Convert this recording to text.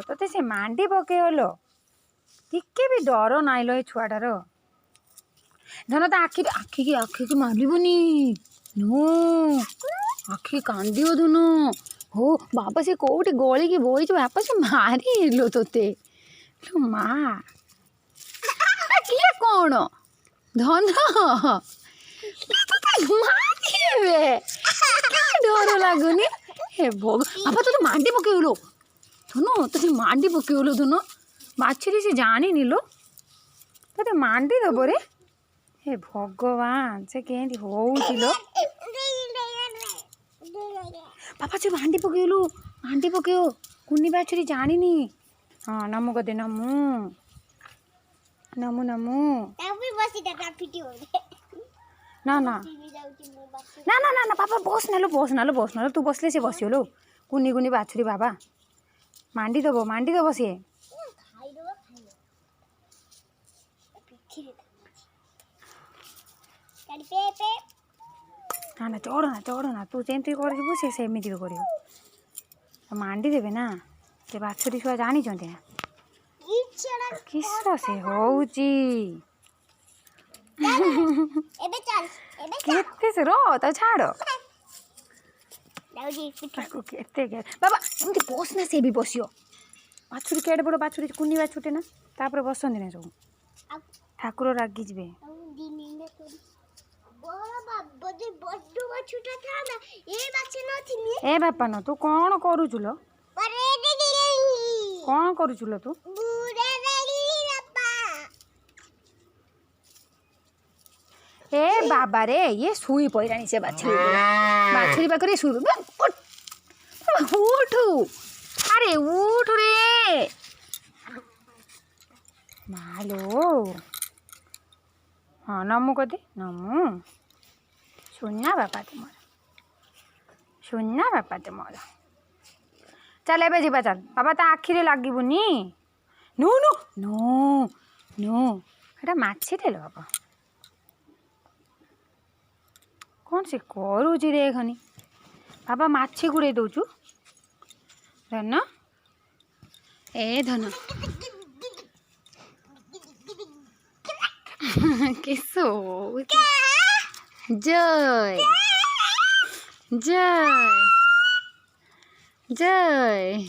तोते से मांडी पकेलो टिके भी डर नाई लो छुआटार धन तो आखि की मारिबनी नो आखि कांदियो धन हो बापा से कोटी गली की बोई बापा से मारी लो तोते लो माँ किए कौन धन डर लगुनि हे भोग बापा तो मांडी पकेलो धन तो मांडी पकेलो धन बाछुरी से जानी लो तो मांडी दब रे हे भगवान से केंती होउचिलो बापा से मांडी पकेओ कुन्नी बाछुरी जानी हाँ नमु कदे नमु नमु नमु ना ना ना ना ना पापा बस ना तू बसले से बसियो लो कुन्नी कुन्नी बाछुरी बाबा मांडी दब सी ना ना चढ़ना तू जेमती कर सेमती कर मांडी देवे ना से बाछुरी छुआ जानी ना किस से होउची केते से रो तो छाड़ बाबा एमती बस ना से भी बसियो बाछुरी केड़े बड़ बाछुरी कुन्नी बाछुटे ना तापर बसंदी ना सब ठाकुर रागी जबे ए बापा न तू कौन करुचुलो कौन करुचुलो तू ए बाबा रे ये सुई पड़ानी से बाछुरी पाखे शुरू उठ अरे उठ रे मालो हाँ नमु कदे नमु सुनना बापा तुम चल एबे जीवा चल बाबा ता आखिरे लागबुनी नो नो नो नो एटा माछी टेलो बाबा कौन से करूची रे खनी बाबा माछी गुड़े दौचु धन ए धन किसो जय जय जय